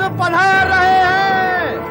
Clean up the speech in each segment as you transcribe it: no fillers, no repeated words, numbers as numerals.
पधार रहे हैं।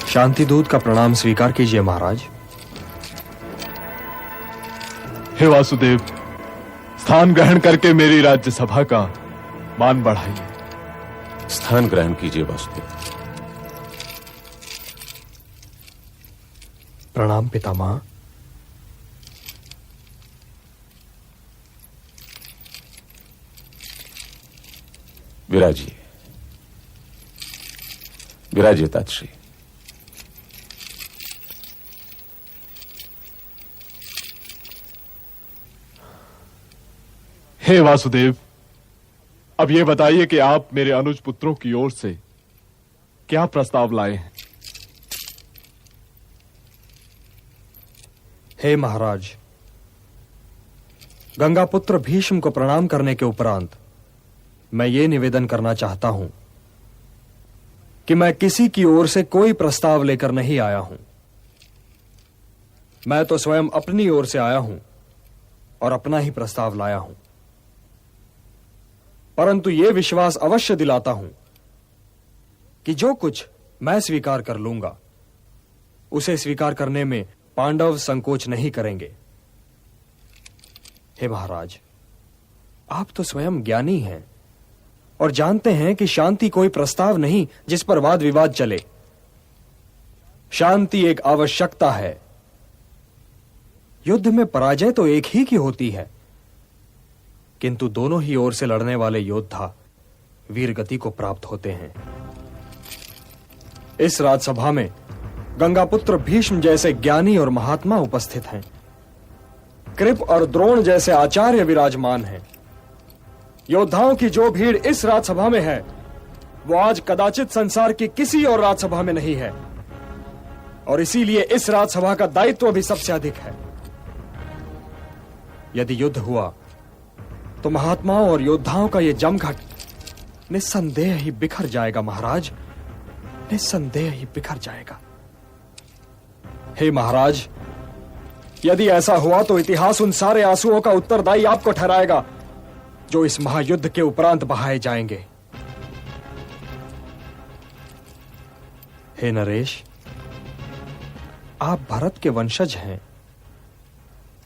शांति दूत का प्रणाम स्वीकार कीजिए महाराज। हे वासुदेव, स्थान ग्रहण करके मेरी राज्यसभा का मान बढ़ाइए। स्थान ग्रहण कीजिए वासुदेव। प्रणाम पितामह। विराजिए, विराजिए तातश्री। हे वासुदेव, अब ये बताइए कि आप मेरे अनुज पुत्रों की ओर से क्या प्रस्ताव लाए हैं। हे महाराज, गंगापुत्र भीष्म को प्रणाम करने के उपरांत मैं ये निवेदन करना चाहता हूं कि मैं किसी की ओर से कोई प्रस्ताव लेकर नहीं आया हूं। मैं तो स्वयं अपनी ओर से आया हूं और अपना ही प्रस्ताव लाया हूं, परंतु यह विश्वास अवश्य दिलाता हूं कि जो कुछ मैं स्वीकार कर लूंगा उसे स्वीकार करने में पांडव संकोच नहीं करेंगे। हे महाराज, आप तो स्वयं ज्ञानी हैं और जानते हैं कि शांति कोई प्रस्ताव नहीं जिस पर वाद विवाद चले। शांति एक आवश्यकता है। युद्ध में पराजय तो एक ही की होती है, किंतु दोनों ही ओर से लड़ने वाले योद्धा वीरगति को प्राप्त होते हैं। इस राजसभा में गंगापुत्र भीष्म जैसे ज्ञानी और महात्मा उपस्थित हैं। कृप और द्रोण जैसे आचार्य विराजमान हैं। योद्धाओं की जो भीड़ इस राजसभा में है वो आज कदाचित संसार की किसी और राजसभा में नहीं है, और इसीलिए इस राजसभा का दायित्व भी सबसे अधिक है। यदि युद्ध हुआ तो महात्माओं और योद्धाओं का यह जमघट निस्संदेह ही बिखर जाएगा महाराज, निस्संदेह ही बिखर जाएगा। हे महाराज, यदि ऐसा हुआ तो इतिहास उन सारे आंसुओं का उत्तरदायी आपको ठहराएगा जो इस महायुद्ध के उपरांत बहाए जाएंगे। हे नरेश, आप भरत के वंशज हैं।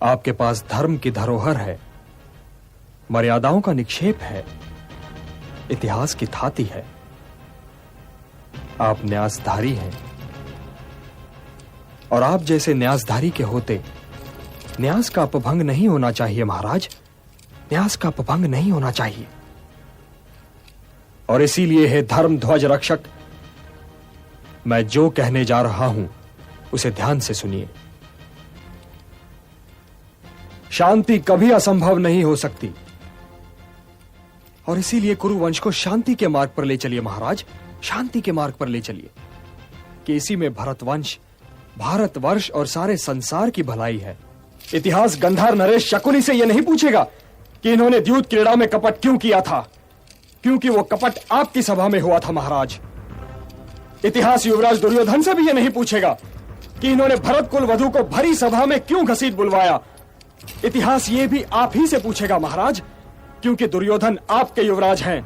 आपके पास धर्म की धरोहर है, मर्यादाओं का निक्षेप है, इतिहास की थाती है। आप न्यासधारी हैं, और आप जैसे न्यासधारी के होते न्यास का अपभंग नहीं होना चाहिए महाराज, न्यास का अपभंग नहीं होना चाहिए। और इसीलिए हे धर्म ध्वज रक्षक, मैं जो कहने जा रहा हूं उसे ध्यान से सुनिए। शांति कभी असंभव नहीं हो सकती, और इसीलिए कुरुवंश को शांति के मार्ग पर ले चलिए महाराज, शांति के मार्ग पर ले चलिए, कि इसी में भरतवंश, भारतवर्ष और सारे संसार की भलाई है। इतिहास गंधार नरेश शकुनी से यह नहीं पूछेगा कि इन्होंने द्यूत क्रीड़ा में कपट क्यों किया था, क्योंकि वो कपट आपकी सभा में हुआ था महाराज। इतिहास युवराज दुर्योधन से भी यह नहीं पूछेगा कि इन्होंने भरत कुल वधु को भरी सभा में क्यों घसीट बुलवाया। इतिहास ये भी आप ही से पूछेगा महाराज, क्योंकि दुर्योधन आपके युवराज हैं।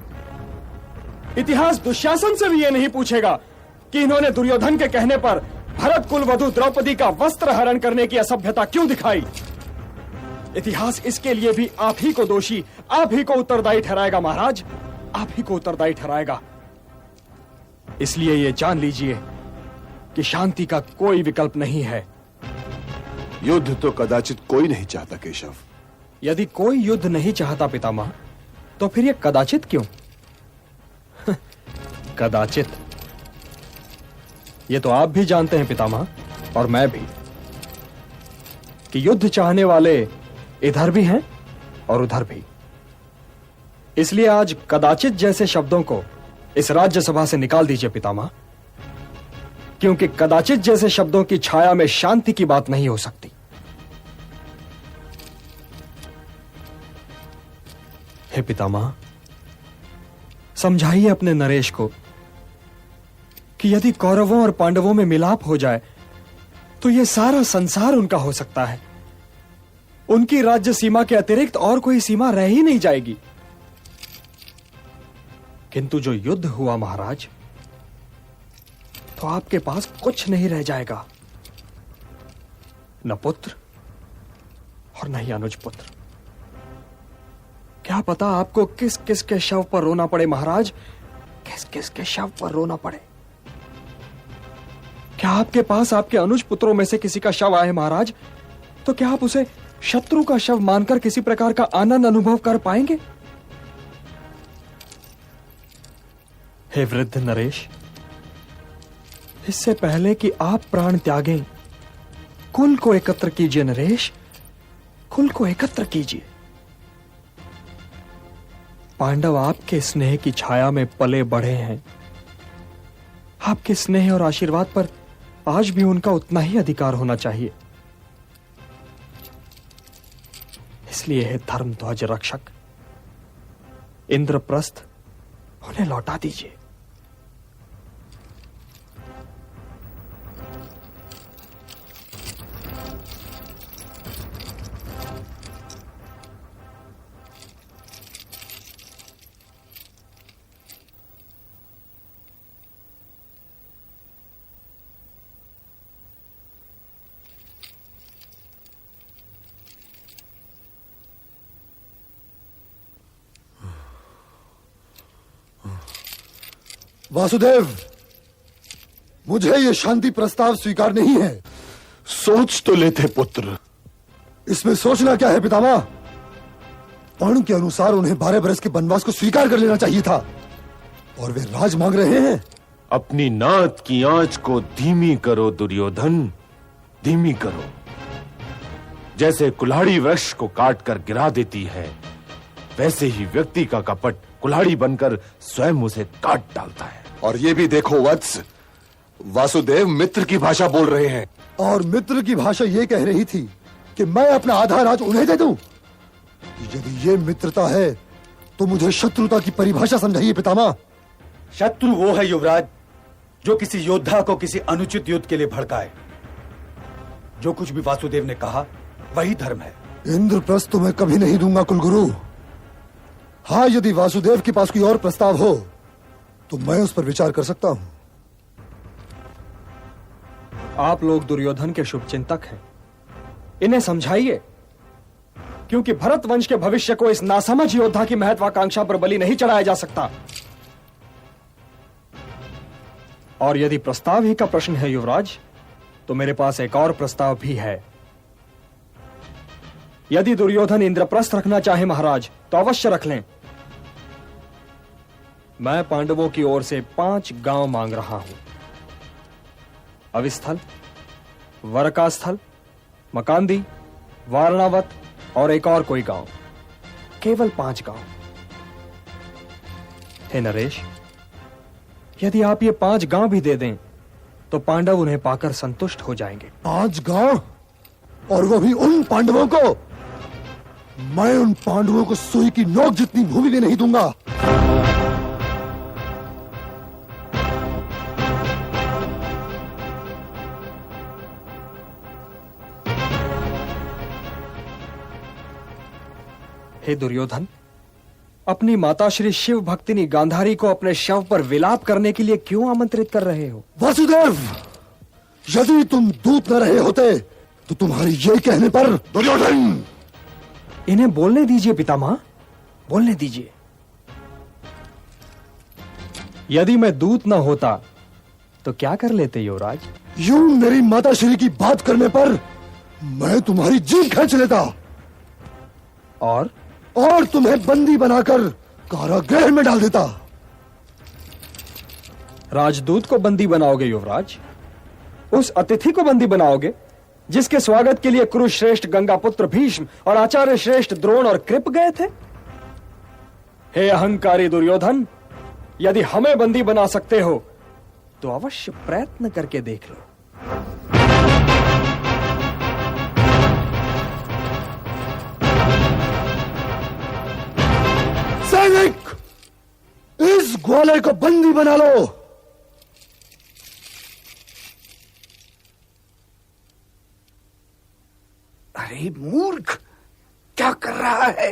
इतिहास दुशासन से भी यह नहीं पूछेगा कि इन्होंने दुर्योधन के कहने पर भरत कुल वधु द्रौपदी का वस्त्र हरण करने की असभ्यता क्यों दिखाई। इतिहास इसके लिए भी आप ही को दोषी, आप ही को उत्तरदायी ठहराएगा महाराज, आप ही को उत्तरदायी ठहराएगा। इसलिए यह जान लीजिए कि शांति का कोई विकल्प नहीं है। युद्ध तो कदाचित कोई नहीं चाहता केशव। यदि कोई युद्ध नहीं चाहता पितामह, तो फिर यह कदाचित क्यों? कदाचित ये तो आप भी जानते हैं पितामह, और मैं भी, कि युद्ध चाहने वाले इधर भी हैं और उधर भी। इसलिए आज कदाचित जैसे शब्दों को इस राज्यसभा से निकाल दीजिए पितामह, क्योंकि कदाचित जैसे शब्दों की छाया में शांति की बात नहीं हो सकती। हे पितामह, समझाइए अपने नरेश को कि यदि कौरवों और पांडवों में मिलाप हो जाए तो यह सारा संसार उनका हो सकता है। उनकी राज्य सीमा के अतिरिक्त और कोई सीमा रह ही नहीं जाएगी। किंतु जो युद्ध हुआ महाराज, तो आपके पास कुछ नहीं रह जाएगा, न पुत्र और न ही अनुज पुत्र। क्या पता आपको किस किस के शव पर रोना पड़े महाराज, किस किस के शव पर रोना पड़े। क्या आपके पास आपके अनुज पुत्रों में से किसी का शव आए महाराज, तो क्या आप उसे शत्रु का शव मानकर किसी प्रकार का आनंद अनुभव कर पाएंगे? हे वृद्ध नरेश, इससे पहले कि आप प्राण त्यागें, कुल को एकत्र कीजिए नरेश, कुल को एकत्र कीजिए। पांडव आपके स्नेह की छाया में पले बढ़े हैं। आपके स्नेह और आशीर्वाद पर आज भी उनका उतना ही अधिकार होना चाहिए। इसलिए हे धर्मध्वज रक्षक, इंद्रप्रस्थ उन्हें लौटा दीजिए। वासुदेव, मुझे यह शांति प्रस्ताव स्वीकार नहीं है। सोच तो लेते पुत्र। इसमें सोचना क्या है पितामह? पर्ण के अनुसार उन्हें 12 बरस के वनवास को स्वीकार कर लेना चाहिए था, और वे राज मांग रहे हैं। अपनी नात की आंच को धीमी करो दुर्योधन, धीमी करो। जैसे कुल्हाड़ी वृक्ष को काटकर गिरा देती है, वैसे ही व्यक्ति का कपट कुल्हाड़ी बनकर स्वयं उसे काट डालता है। और ये भी देखो वत्स, वासुदेव मित्र की भाषा बोल रहे हैं, और मित्र की भाषा ये कह रही थी कि मैं अपना आधा राज उन्हें दे दूं। यदि ये मित्रता है तो मुझे शत्रुता की परिभाषा समझाइए पितामह। शत्रु वो है युवराज जो किसी योद्धा को किसी अनुचित युद्ध के लिए भड़काए। जो कुछ भी वासुदेव ने कहा वही धर्म है। इंद्रप्रस्थ तो मैं कभी नहीं दूंगा कुलगुरु। हाँ, यदि वासुदेव के पास कोई और प्रस्ताव हो तो मैं उस पर विचार कर सकता हूं। आप लोग दुर्योधन के शुभचिंतक हैं, इन्हें समझाइए, क्योंकि भरत वंश के भविष्य को इस नासमझ योद्धा की महत्वाकांक्षा पर बलि नहीं चढ़ाया जा सकता। और यदि प्रस्ताव ही का प्रश्न है युवराज, तो मेरे पास एक और प्रस्ताव भी है। यदि दुर्योधन इंद्रप्रस्थ रखना चाहे महाराज, तो अवश्य रख लें। मैं पांडवों की ओर से 5 गांव मांग रहा हूं। अविस्थल, वरकास्थल, मकांदी, वारणावत और एक और कोई गांव। केवल 5 गांव। हे नरेश, यदि आप ये 5 गांव भी दे दें तो पांडव उन्हें पाकर संतुष्ट हो जाएंगे। 5 गांव, और वो भी उन पांडवों को? मैं उन पांडवों को सुई की नोक जितनी भूमि भी नहीं दूंगा। हे दुर्योधन, अपनी माता श्री शिव भक्तिनी गांधारी को अपने शव पर विलाप करने के लिए क्यों आमंत्रित कर रहे हो? वासुदेव, यदि तुम दूत न रहे होते तो तुम्हारे ये कहने पर दुर्योधन। इन्हें बोलने दीजिए पितामह, बोलने दीजिए। यदि मैं दूत न होता तो क्या कर लेते युवराज? यूं मेरी माता श्री की बात करने पर मैं तुम्हारी जीभ खींच लेता, और तुम्हें बंदी बनाकर कारागृह में डाल देता। राजदूत को बंदी बनाओगे युवराज? उस अतिथि को बंदी बनाओगे जिसके स्वागत के लिए कुरुश्रेष्ठ गंगापुत्र भीष्म और आचार्य श्रेष्ठ द्रोण और कृप गए थे? हे अहंकारी दुर्योधन, यदि हमें बंदी बना सकते हो तो अवश्य प्रयत्न करके देख लो। सैनिक, इस ग्वाले को बंदी बना लो। अरे मूर्ख, क्या कर रहा है?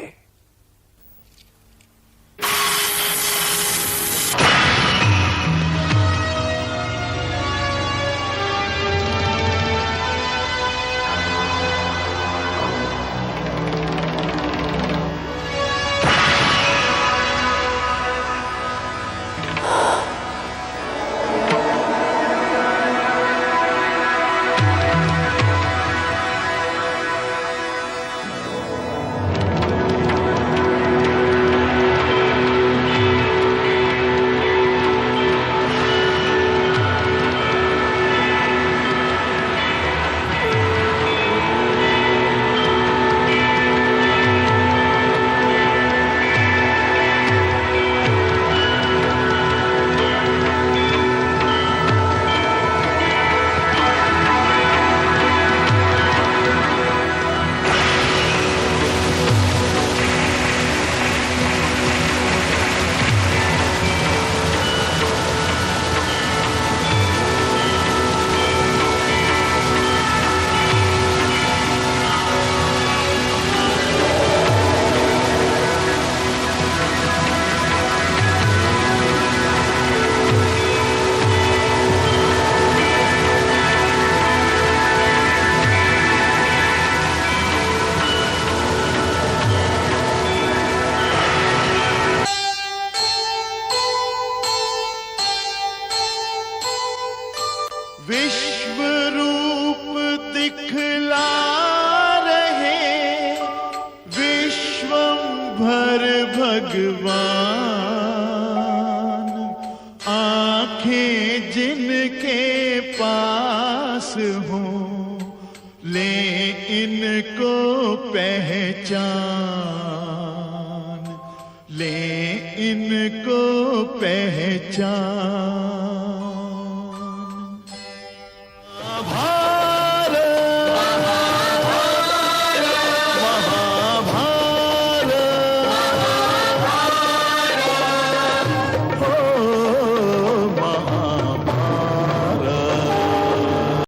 विश्व रूप दिखला रहे विश्वंभर भगवान, आंखें जिनके पास हों ले इनको पहचान, ले इनको पहचान।